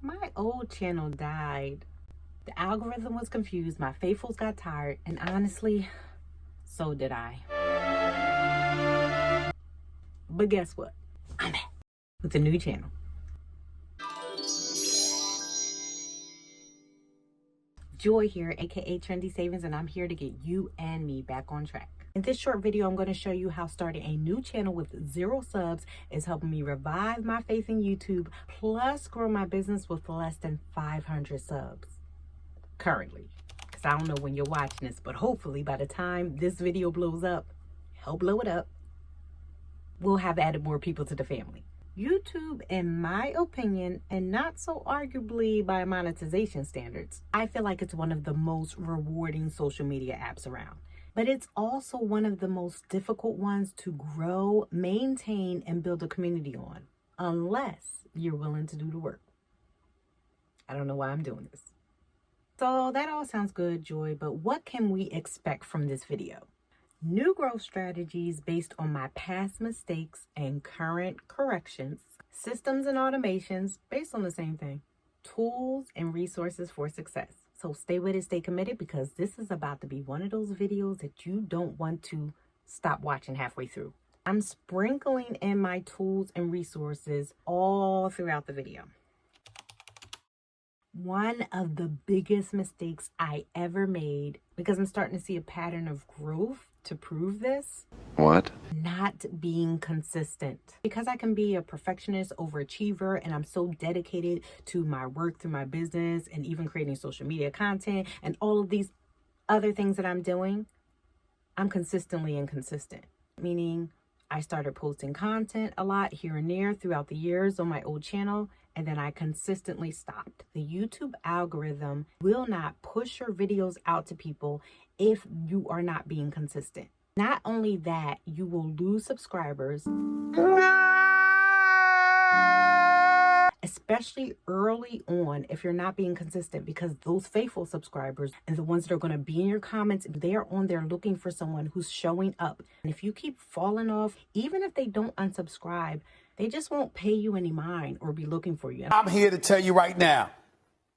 My old channel died. The algorithm was confused, my faithfuls got tired, and honestly, so did I. But guess what? I'm back with a new channel. Joy here, aka Trendy Savings, and I'm here to get you and me back on track. In this short video, I'm going to show you how starting a new channel with 0 subs is helping me revive my faith in YouTube, plus grow my business with less than 500 subs. Currently, because I don't know when you're watching this, but hopefully by the time this video blows up, help blow it up, we'll have added more people to the family. YouTube, in my opinion, and not so arguably by monetization standards, I feel like it's one of the most rewarding social media apps around. But it's also one of the most difficult ones to grow, maintain, and build a community on, unless you're willing to do the work. I don't know why I'm doing this. So that all sounds good, Joy, but what can we expect from this video? New growth strategies based on my past mistakes and current corrections, systems and automations based on the same thing, tools and resources for success. So stay with it, stay committed, because this is about to be one of those videos that you don't want to stop watching halfway through. I'm sprinkling in my tools and resources all throughout the video. One of the biggest mistakes I ever made, because I'm starting to see a pattern of growth to prove this. What? Not being consistent. Because I can be a perfectionist, overachiever, and I'm so dedicated to my work through my business and even creating social media content and all of these other things that I'm doing, I'm consistently inconsistent. Meaning I started posting content a lot here and there throughout the years on my old channel, and then I consistently stopped. The YouTube algorithm will not push your videos out to people if you are not being consistent. Not only that, you will lose subscribers, especially early on if you're not being consistent, because those faithful subscribers and the ones that are going to be in your comments, they're on there looking for someone who's showing up. And if you keep falling off, even if they don't unsubscribe, they just won't pay you any mind or be looking for you. I'm here to tell you right now,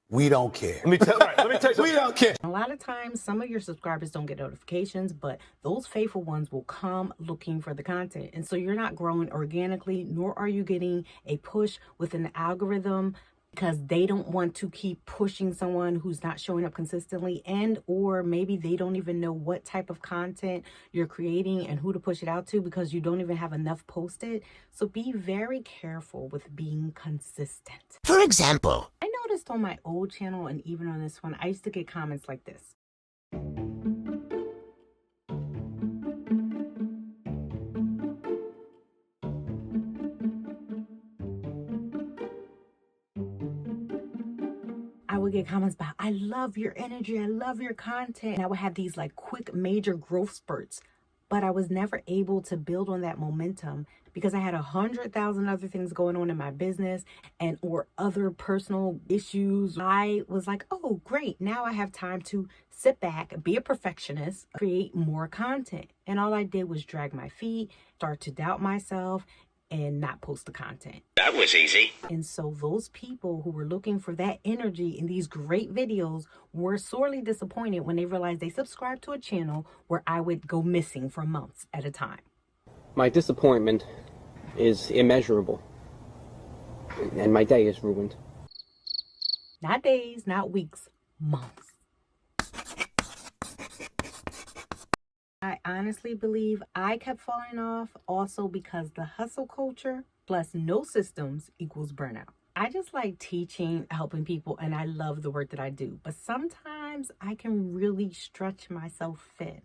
we don't care. Let me tell you something. We don't care. A lot of times, some of your subscribers don't get notifications, but those faithful ones will come looking for the content. And so you're not growing organically, nor are you getting a push within the algorithm, because they don't want to keep pushing someone who's not showing up consistently, and or maybe they don't even know what type of content you're creating and who to push it out to, because you don't even have enough posted. So be very careful with being consistent. For example, I noticed on my old channel and even on this one, I used to get comments like this. I would get comments about, I love your energy, I love your content. And I would have these like quick major growth spurts, but I was never able to build on that momentum because I had 100,000 other things going on in my business and or other personal issues. I was like, oh, great. Now I have time to sit back, be a perfectionist, create more content. And all I did was drag my feet, start to doubt myself, and not post the content. that was easy. And so those people who were looking for that energy in these great videos were sorely disappointed when they realized they subscribed to a channel where I would go missing for months at a time. My disappointment is immeasurable, and my day is ruined. Not days, not weeks, months. I honestly believe I kept falling off also because the hustle culture plus no systems equals burnout. I just like teaching, helping people, and I love the work that I do. But sometimes I can really stretch myself thin.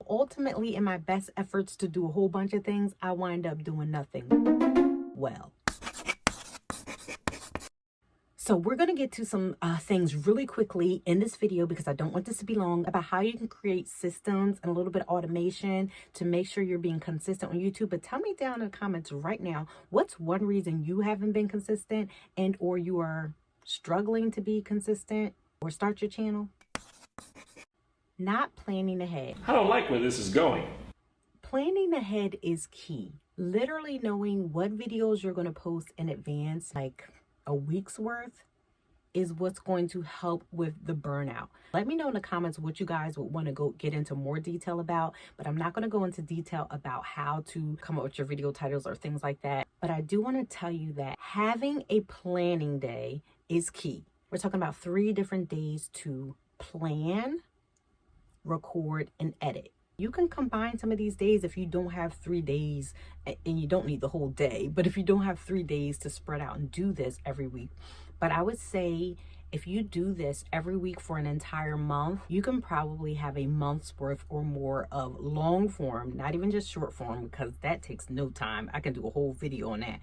Ultimately, in my best efforts to do a whole bunch of things, I wind up doing nothing well. So we're going to get to some things really quickly in this video, because I don't want this to be long, about how you can create systems and a little bit of automation to make sure you're being consistent on YouTube. But tell me down in the comments right now, what's one reason you haven't been consistent and or you are struggling to be consistent or start your channel? Not planning ahead. I don't like where this is going. Planning ahead is key. Literally knowing what videos you're going to post in advance, like a week's worth, is what's going to help with the burnout. Let me know in the comments what you guys would want to go get into more detail about, but I'm not going to go into detail about how to come up with your video titles or things like that. But I do want to tell you that having a planning day is key. We're talking about 3 different days to plan, record, and edit. You can combine some of these days if you don't have 3 days, and you don't need the whole day, but if you don't have 3 days to spread out and do this every week. But I would say if you do this every week for an entire month, you can probably have a month's worth or more of long form, not even just short form, because that takes no time. I can do a whole video on that,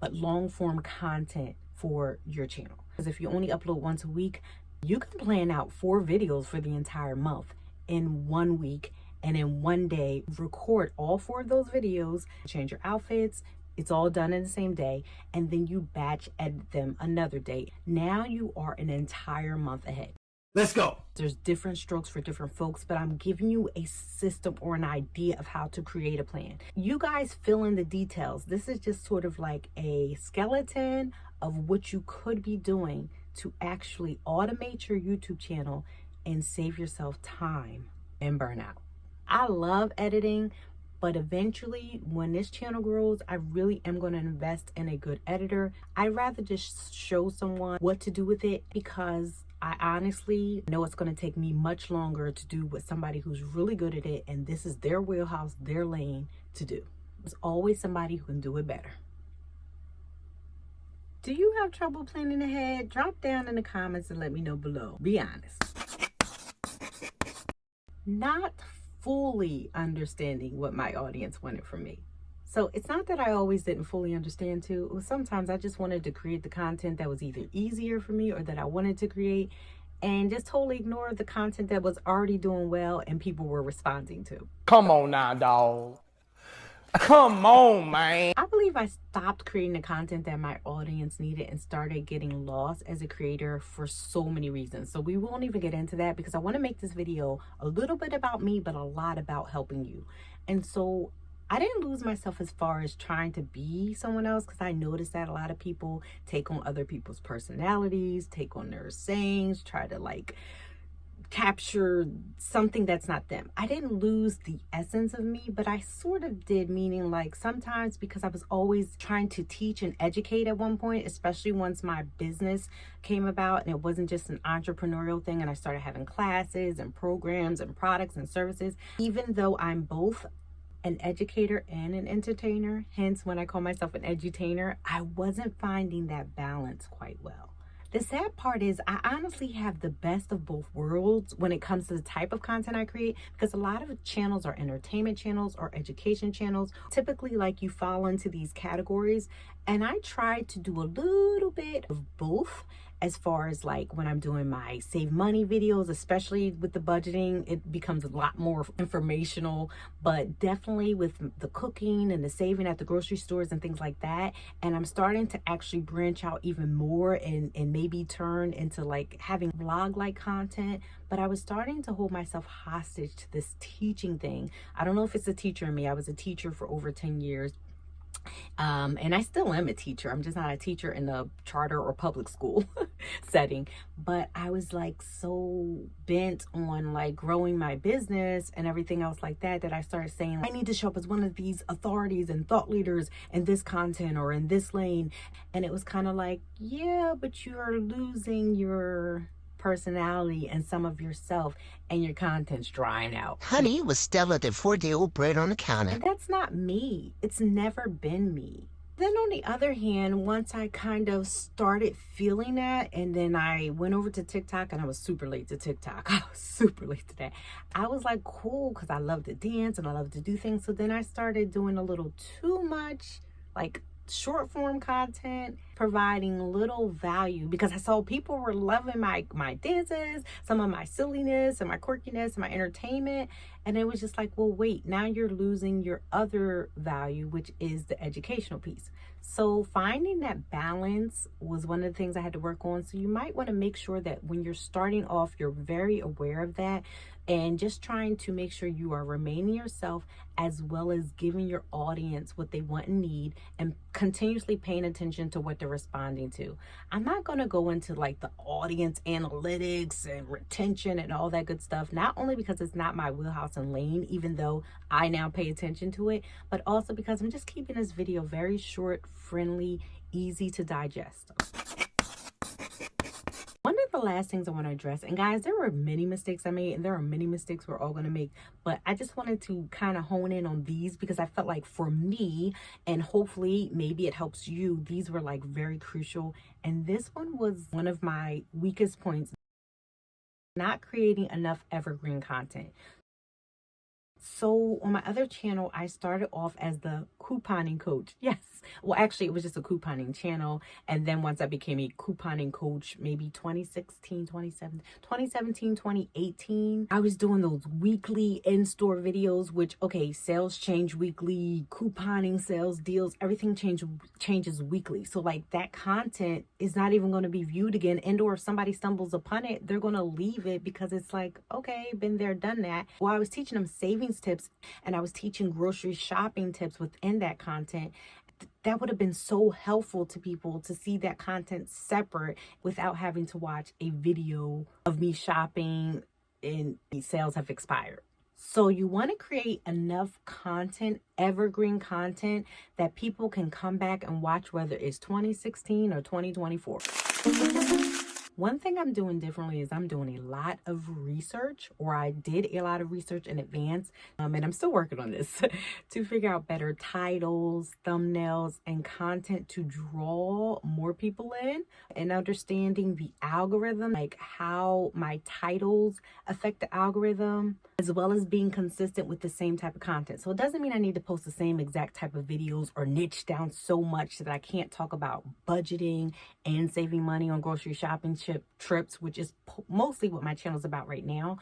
but long form content for your channel. Because if you only upload once a week, you can plan out 4 videos for the entire month in 1 week. And in 1 day, record all 4 of those videos, change your outfits. It's all done in the same day. And then you batch edit them another day. Now you are an entire month ahead. Let's go. There's different strokes for different folks, but I'm giving you a system or an idea of how to create a plan. You guys fill in the details. This is just sort of like a skeleton of what you could be doing to actually automate your YouTube channel and save yourself time and burnout. I love editing, but eventually when this channel grows, I really am going to invest in a good editor. I'd rather just show someone what to do with it, because I honestly know it's going to take me much longer to do what somebody who's really good at it, and this is their wheelhouse, their lane, to do. There's always somebody who can do it better. Do you have trouble planning ahead? Drop down in the comments and let me know below. Be honest. Not fully understanding what my audience wanted from me. So it's not that I always didn't fully understand too. It was sometimes I just wanted to create the content that was either easier for me or that I wanted to create, and just totally ignore the content that was already doing well and people were responding to. Come on now, dog. Come on, man. I believe I stopped creating the content that my audience needed and started getting lost as a creator for so many reasons. So we won't even get into that, because I want to make this video a little bit about me, but a lot about helping you. And so I didn't lose myself as far as trying to be someone else, because I noticed that a lot of people take on other people's personalities, take on their sayings, try to like capture something that's not them. I didn't lose the essence of me, but I sort of did, meaning like sometimes, because I was always trying to teach and educate at one point, especially once my business came about and it wasn't just an entrepreneurial thing, and I started having classes and programs and products and services. Even though I'm both an educator and an entertainer, hence when I call myself an edutainer, I wasn't finding that balance quite well. The sad part is I honestly have the best of both worlds when it comes to the type of content I create, because a lot of channels are entertainment channels or education channels. Typically, like, you fall into these categories, and I try to do a little bit of both. As far as like when I'm doing my save money videos, especially with the budgeting, it becomes a lot more informational, but definitely with the cooking and the saving at the grocery stores and things like that. And I'm starting to actually branch out even more and maybe turn into like having vlog-like content. But I was starting to hold myself hostage to this teaching thing. I don't know if it's a teacher in me. I was a teacher for over 10 years. And I still am a teacher. I'm just not a teacher in the charter or public school setting. But I was like so bent on like growing my business and everything else like that, that I started saying, I need to show up as one of these authorities and thought leaders in this content or in this lane. And it was kind of like, yeah, but you're losing your personality and some of yourself, and your content's drying out. Honey, it was Stella that 4-day-old bread on the counter. And that's not me. It's never been me. Then on the other hand, once I kind of started feeling that, and then I went over to TikTok, and I was super late to TikTok. I was super late to that. I was like, cool, because I love to dance and I love to do things. So then I started doing a little too much, like short form content, providing little value, because I saw people were loving my dances, some of my silliness and my quirkiness and my entertainment. And it was just like, well, wait, now you're losing your other value, which is the educational piece. So finding that balance was one of the things I had to work on. So you might want to make sure that when you're starting off, you're very aware of that, and just trying to make sure you are remaining yourself, as well as giving your audience what they want and need, and continuously paying attention to what they're are responding to. I'm not going to go into like the audience analytics and retention and all that good stuff, not only because it's not my wheelhouse and lane, even though I now pay attention to it, but also because I'm just keeping this video very short, friendly, easy to digest. One of the last things I want to address, and guys, there were many mistakes I made, and there are many mistakes we're all going to make, but I just wanted to kind of hone in on these because I felt like for me, and hopefully maybe it helps you, these were like very crucial. And this one was one of my weakest points: not creating enough evergreen content. So on my other channel, I started off as the couponing coach. Yes. Well, actually, it was just a couponing channel. And then once I became a couponing coach, maybe 2018, I was doing those weekly in-store videos, which, okay, sales change weekly, couponing, sales deals, everything changes weekly. So like that content is not even going to be viewed again. And or if somebody stumbles upon it, they're going to leave it because it's like, okay, been there, done that. Well, I was teaching them savings tips, and I was teaching grocery shopping tips within that content. That would have been so helpful to people to see that content separate without having to watch a video of me shopping and the sales have expired. So you want to create enough content, evergreen content, that people can come back and watch whether it's 2016 or 2024. One thing I'm doing differently is I'm doing a lot of research, or I did a lot of research in advance, and I'm still working on this, to figure out better titles, thumbnails, and content to draw more people in, and understanding the algorithm, like how my titles affect the algorithm, as well as being consistent with the same type of content. So it doesn't mean I need to post the same exact type of videos or niche down so much that I can't talk about budgeting and saving money on grocery shopping trips, which is mostly what my channel is about right now.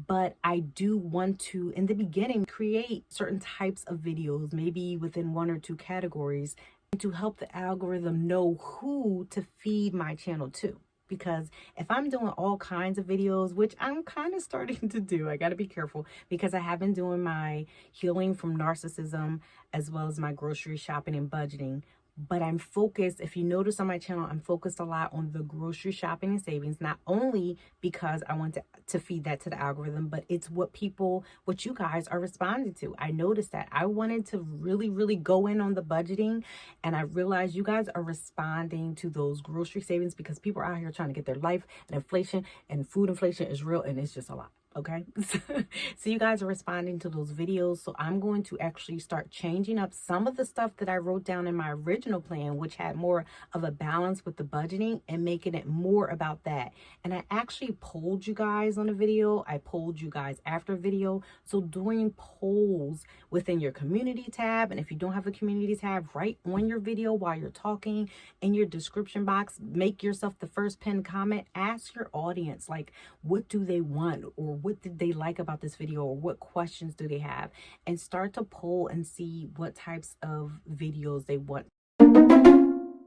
But I do want to, in the beginning, create certain types of videos, maybe within one or two categories, to help the algorithm know who to feed my channel to. Because if I'm doing all kinds of videos, which I'm kind of starting to do, I got to be careful, because I have been doing my healing from narcissism as well as my grocery shopping and budgeting. But I'm focused, if you notice on my channel, I'm focused a lot on the grocery shopping and savings, not only because I want to feed that to the algorithm, but it's what you guys are responding to. I noticed that I wanted to really, really go in on the budgeting, and I realized you guys are responding to those grocery savings because people are out here trying to get their life, and inflation and food inflation is real, and it's just a lot. Okay, so you guys are responding to those videos. So I'm going to actually start changing up some of the stuff that I wrote down in my original plan, which had more of a balance with the budgeting, and making it more about that. And I actually polled you guys on a video. I polled you guys after a video. So doing polls within your community tab, and if you don't have a community tab, right on your video while you're talking, in your description box, make yourself the first pinned comment. Ask your audience, like, what do they want, or what did they like about this video, or what questions do they have, and start to poll and see what types of videos they want.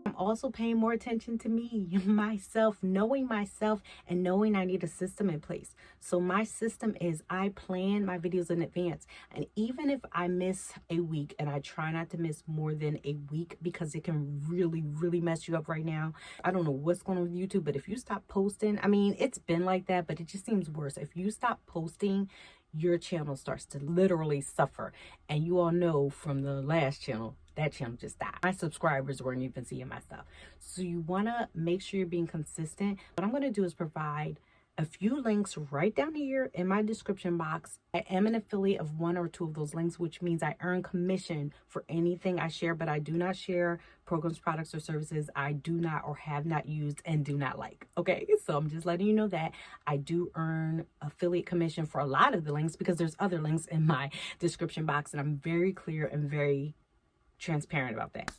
I'm also paying more attention to me, myself, knowing myself, and knowing I need a system in place. So my system is I plan my videos in advance. And even if I miss a week, and I try not to miss more than a week because it can really, really mess you up right now. I don't know what's going on with YouTube, but if you stop posting, I mean, it's been like that, but it just seems worse. If you stop posting, your channel starts to literally suffer. And you all know from the last channel, that channel just died. My subscribers weren't even seeing my stuff. So you want to make sure you're being consistent. What I'm going to do is provide a few links right down here in my description box. I am an affiliate of one or two of those links, which means I earn commission for anything I share, but I do not share programs, products, or services I do not or have not used and do not like. Okay, so I'm just letting you know that I do earn affiliate commission for a lot of the links, because there's other links in my description box, and I'm very clear and very transparent about that.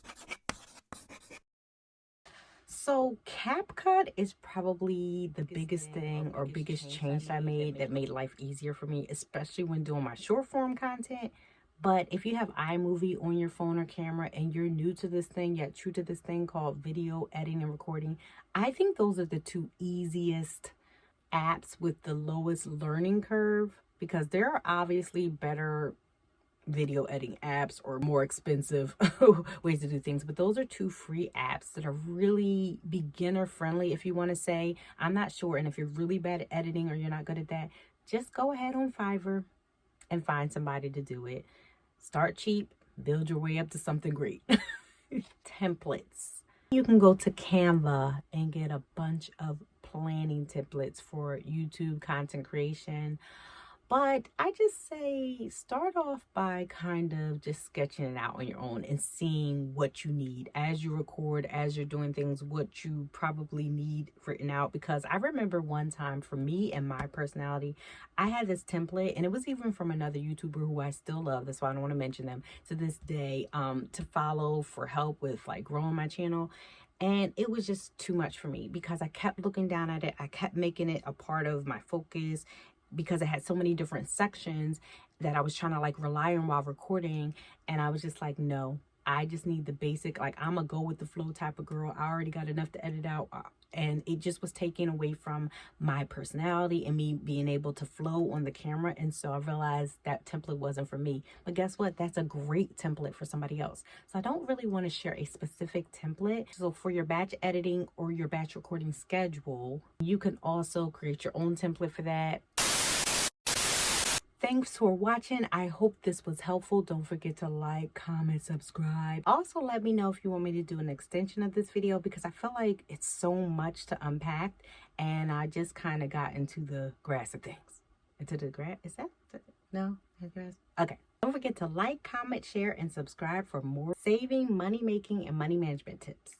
So CapCut is probably the biggest thing or biggest change I made that made life easier for me, especially when doing my short form content. But if you have iMovie on your phone or camera and you're new to this thing, yet true to this thing called video editing and recording, I think those are the two easiest apps with the lowest learning curve, because there are obviously better video editing apps or more expensive ways to do things, but those are two free apps that are really beginner friendly, if you want to say. I'm not sure, and if you're really bad at editing or you're not good at that, just go ahead on Fiverr and find somebody to do it. Start cheap, build your way up to something great. Templates. You can go to Canva and get a bunch of planning templates for YouTube content creation. But I just say start off by kind of just sketching it out on your own and seeing what you need as you record, as you're doing things, what you probably need written out. Because I remember one time, for me and my personality, I had this template, and it was even from another YouTuber who I still love. That's why I don't want to mention them to this day, to follow for help with like growing my channel. And it was just too much for me because I kept looking down at it. I kept making it a part of my focus, because it had so many different sections that I was trying to like rely on while recording. And I was just like, no, I just need the basic, like I'm a go with the flow type of girl. I already got enough to edit out. And it just was taken away from my personality and me being able to flow on the camera. And so I realized that template wasn't for me. But guess what? That's a great template for somebody else. So I don't really want to share a specific template. So for your batch editing or your batch recording schedule, you can also create your own template for that. Thanks for watching. I hope this was helpful. Don't forget to like, comment, subscribe. Also, let me know if you want me to do an extension of this video, because I feel like it's so much to unpack and I just kind of got into the grass of things. Into the grass? Is that? No? Grass? Okay. Don't forget to like, comment, share, and subscribe for more saving, money making, and money management tips.